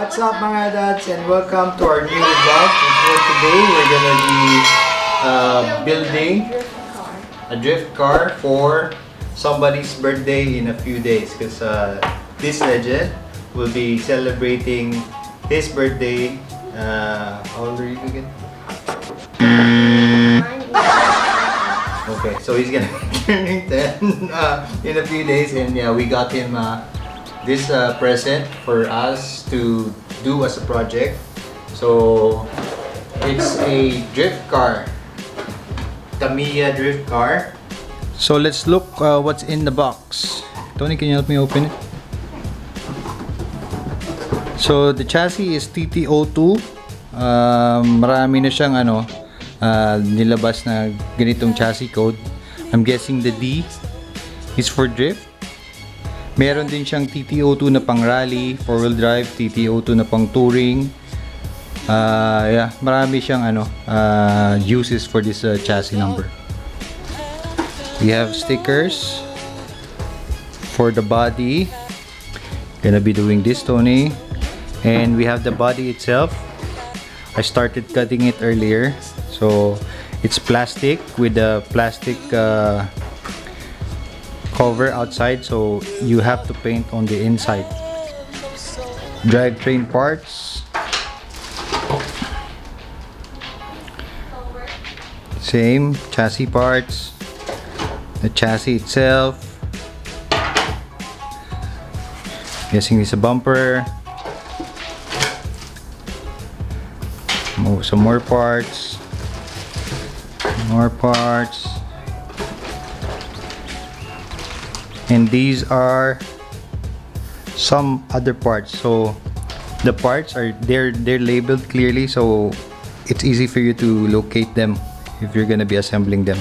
What's up mga dads and welcome to our new vlog. And for today we're gonna be building a drift car for somebody's birthday in a few days because this legend will be celebrating his birthday. How old are you again? Okay, so he's gonna be turning 10 in a few days, and yeah, we got him this present for us to do as a project. So it's a drift car, Tamiya drift car. So let's look what's in the box. Tony, can you help me open it? So the chassis is TT02. Marami na siyang nilabas na ganitong chassis code. I'm guessing the D is for drift. Meron din siyang TT02 na pang rally, 4-wheel drive, TT02 na pang touring. Yeah, marami siyang uses for this chassis number. We have stickers for the body. Gonna be doing this, Tony. And we have the body itself. I started cutting it earlier. So it's plastic with a plastic cover outside, so you have to paint on the inside. Drivetrain parts, same chassis parts, the chassis itself. Guessing it's a bumper. Some more parts. And these are some other parts. So the parts are they're labeled clearly, so it's easy for you to locate them if you're gonna be assembling them.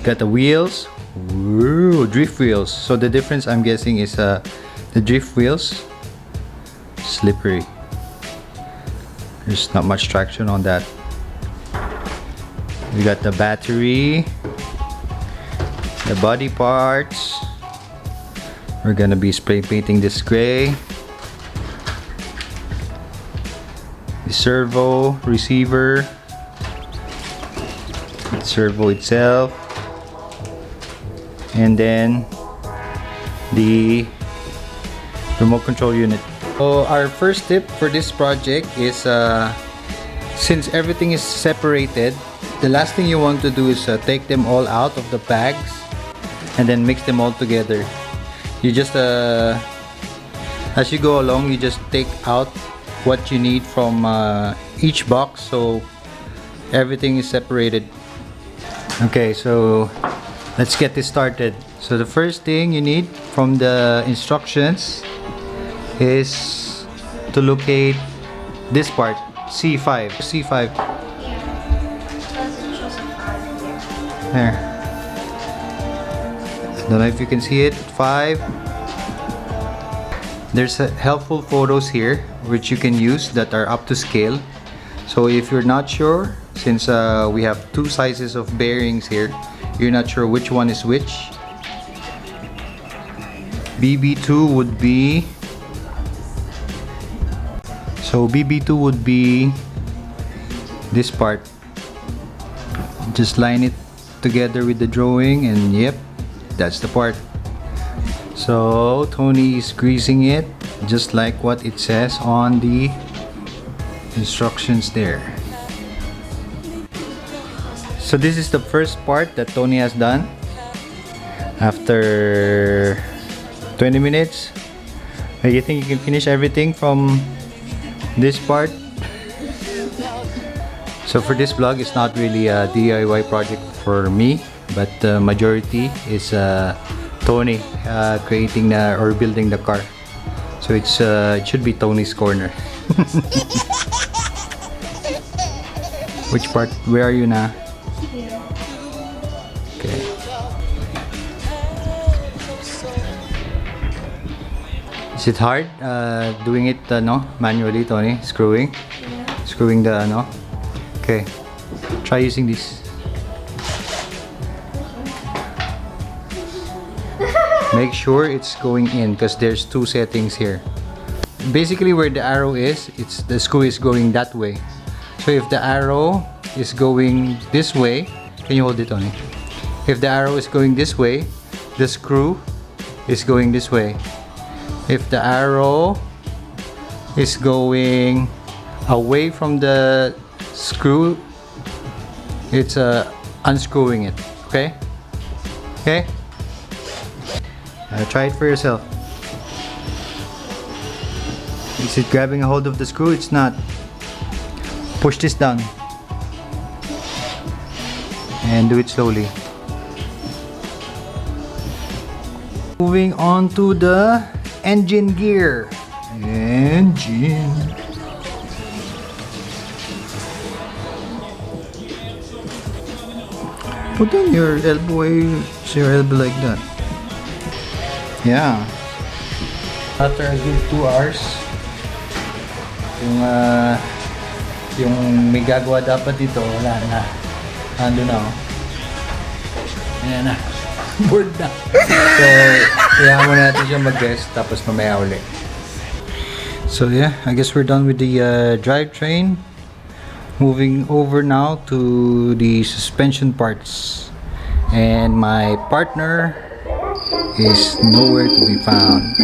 Got the wheels. Woo, drift wheels. So the difference, I'm guessing, is the drift wheels slippery. There's not much traction on that. We got the battery, the body parts. We're gonna be spray painting this gray. The servo receiver, the servo itself, and then the remote control unit. So our first tip for this project is since everything is separated, the last thing you want to do is take them all out of the bags and then mix them all together. You just as you go along, you just take out what you need from each box, so everything is separated. Okay, so let's get this started. So the first thing you need from the instructions is to locate this part, C5. There. Don't know if you can see it. 5. There's helpful photos here which you can use that are up to scale. So if you're not sure, since we have two sizes of bearings here, you're not sure which one is which, BB2 would be, so BB2 would be this part. Just line it together with the drawing and yep, that's the part. So Tony is greasing it just like what it says on the instructions there. So this is the first part that Tony has done. After 20 minutes, you think you can finish everything from this part? So for this vlog, it's not really a DIY project for me, but the majority is Tony creating or building the car. So it should be Tony's corner. Which part? Where are you now? Okay. Is it hard doing it manually, Tony? Screwing the Okay. Try using this. Make sure it's going in because there's two settings here. basically where the arrow is, it's the screw is going that way. So if the arrow is going this way, can you hold it, Toni? If the arrow is going this way, the screw is going this way. If the arrow is going away from the screw, it's unscrewing it. Okay? Okay? Try it for yourself. Is it grabbing a hold of the screw? It's not. Push this down and do it slowly. Moving on to the engine gear. Engine. Put on your elbow, so your elbow like that. Yeah. After a good 2 hours, yung may gagawa dapat dito, wala na. Ando na, oh. Ayan na. Bored na. So, kaya muna natin siya mag-rest, tapos mamaya ulit. So yeah, I guess we're done with the drivetrain. Moving over now to the suspension parts. And my partner is nowhere to be found.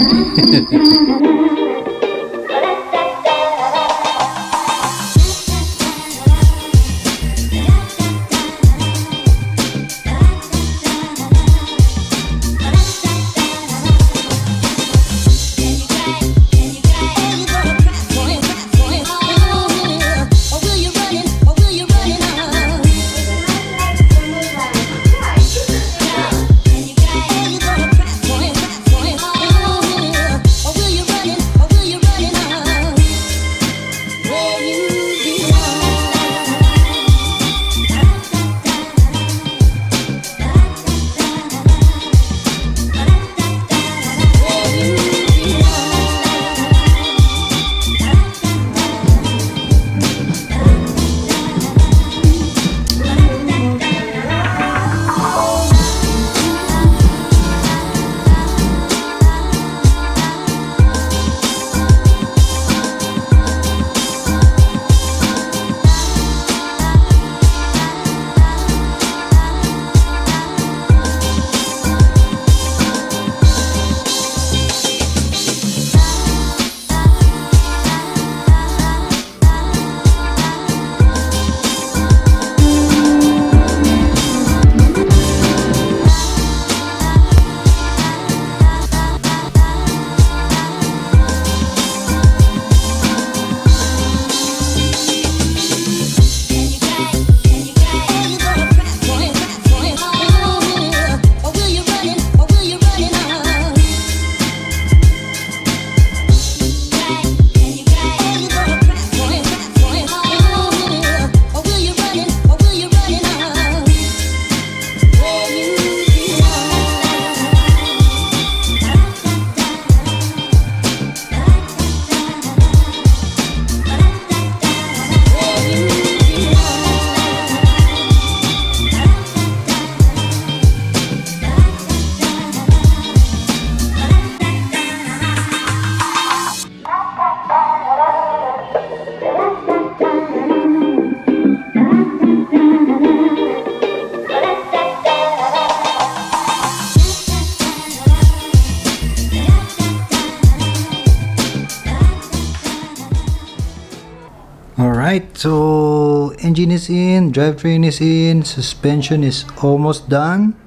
Alright, so engine is in, drivetrain is in, suspension is almost done.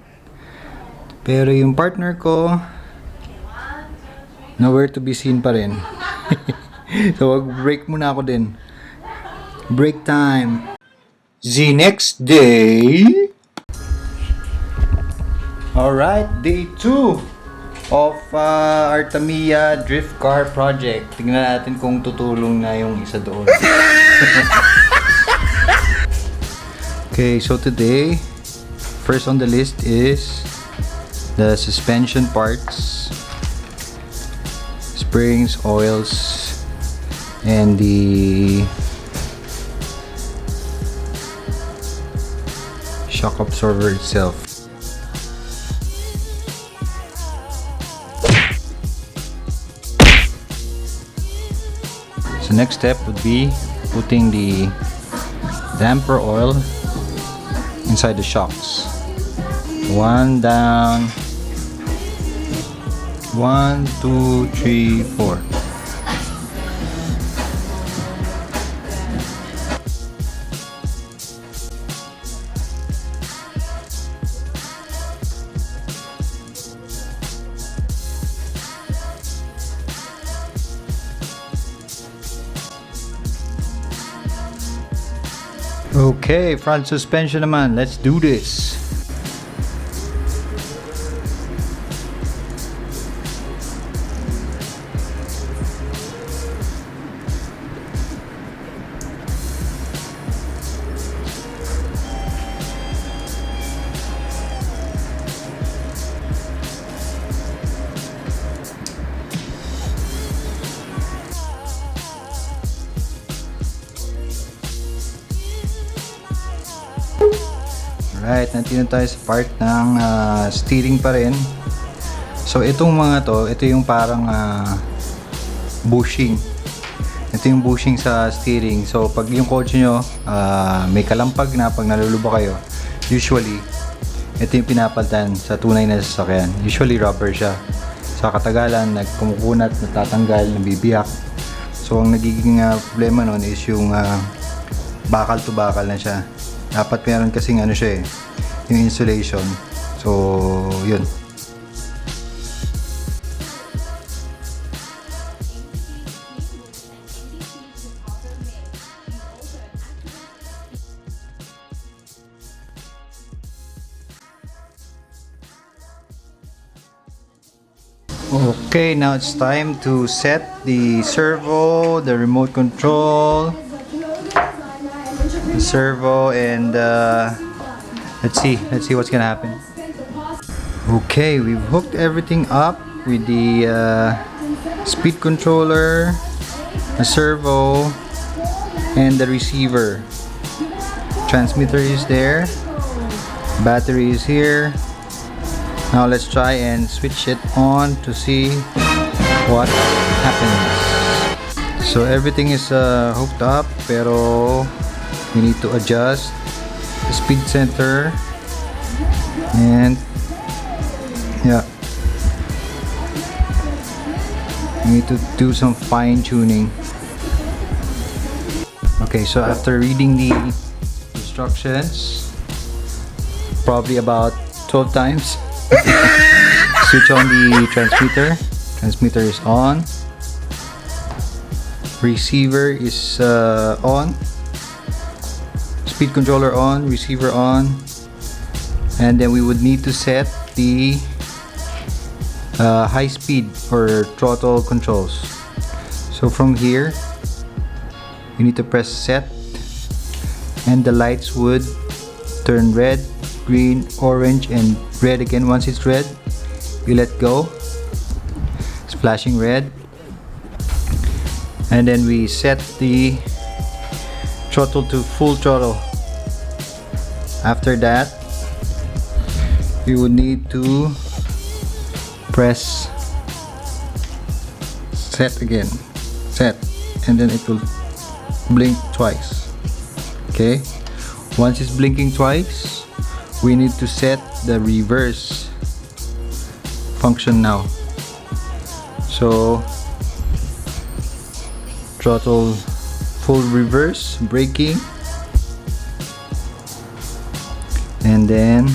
Pero yung partner ko, nowhere to be seen pa rin. So break muna ako din. Break time. The next day. Alright, day 2 of our Tamiya drift car project. Tingnan natin kung tutulong na yung isa doon. Okay, so today, first on the list is the suspension parts, springs, oils, and the shock absorber itself. So next step would be putting the damper oil inside the shocks. One down. 1, 2, 3, 4. Okay, front suspension naman. Let's do this. Alright, nandito tayo sa part ng steering pa rin. So itong mga to, ito yung parang bushing. Ito yung bushing sa steering. So pag yung coach nyo may kalampag na pag naluluba kayo, usually ito yung pinapalitan sa tunay na sasakyan. Usually rubber siya. Sa katagalan, nagkumukunat, natatanggal, nabibiyak. So ang nagiging problema nun is yung bakal to bakal na siya. Dapat meron kasing ano siya yung insulation. So, yun. Okay, now it's time to set the servo, the remote control, the servo, and let's see what's gonna happen. Okay, we've hooked everything up with the speed controller, the servo, and the receiver. Transmitter is there, battery is here. Now let's try and switch it on to see what happens. So everything is hooked up, pero we need to adjust the speed center, and yeah, we need to do some fine tuning. Okay, so after reading the instructions probably about 12 times, switch on the transmitter. Transmitter is on, receiver is on, speed controller on, receiver on, and then we would need to set the high speed or throttle controls. So from here you need to press set, and the lights would turn red, green, orange, and red again. Once it's red, you let go. It's flashing red, and then we set the throttle to full throttle. After that, you would need to press set again, set, and then it will blink twice. Okay, once it's blinking twice, we need to set the reverse function now. So throttle full reverse, braking, and then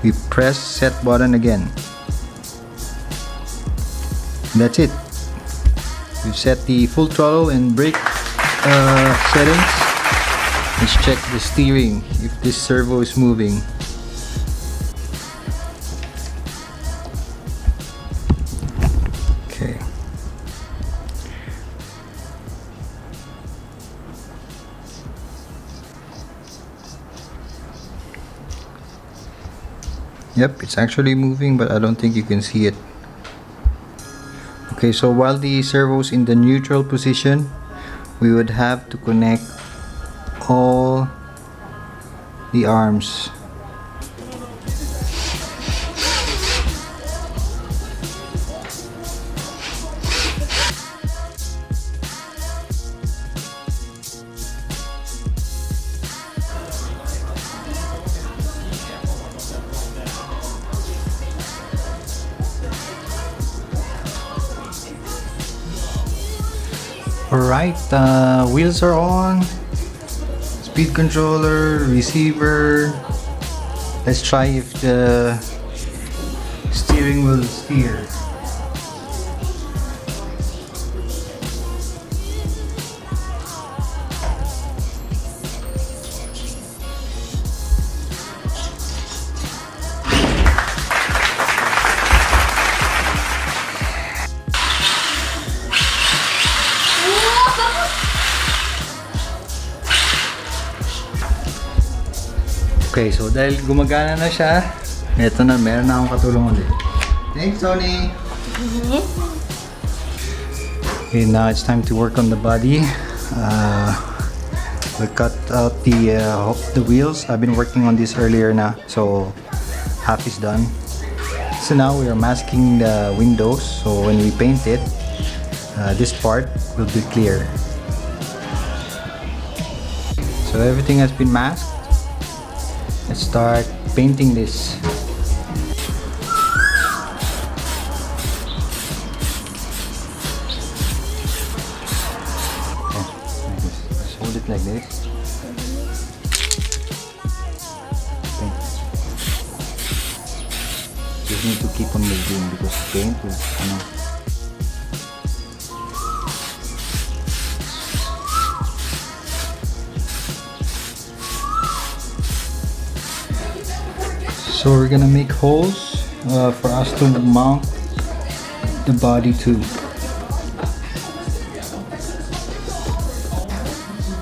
we press set button again. That's it. We've set the full throttle and brake settings. Let's check the steering, if this servo is moving. Okay. Yep, it's actually moving, but I don't think you can see it. Okay, so while the servo is in the neutral position, we would have to connect all the arms. Alright, wheels are on. Speed controller, receiver. Let's try if the steering will steer. Okay, so dahil gumagana na siya, eto na, meron na akong katulong ulit. Thanks, Toni! Okay, now it's time to work on the body. We cut out the wheels. I've been working on this earlier na, so half is done. So now we are masking the windows, so when we paint it, this part will be clear. So everything has been masked. Let's start painting this. Okay, like this. Just hold it like this. Paint. Just need to keep on moving because paint will, So we're gonna make holes for us to mount the body to.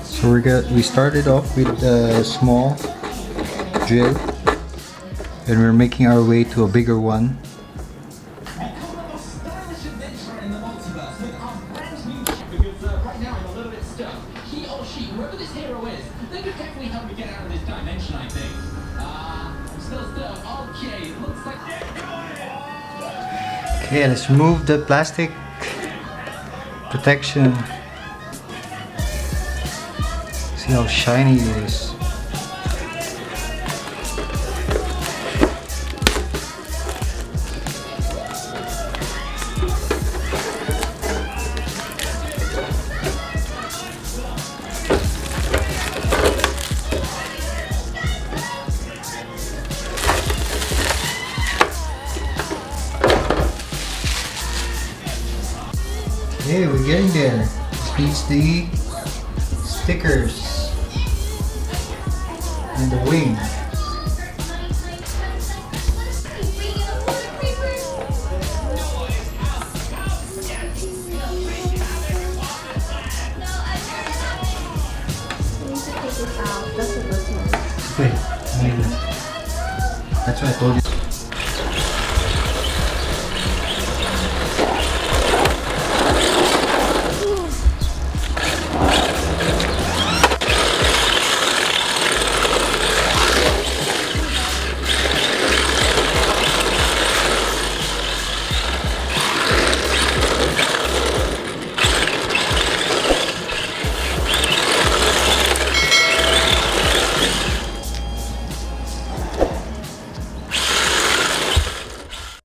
So we started off with a small drill, and we're making our way to a bigger one. Okay, let's remove the plastic protection. See how shiny it is. Hey, we're getting there. This needs the stickers and the wing. Okay, that's what I told you.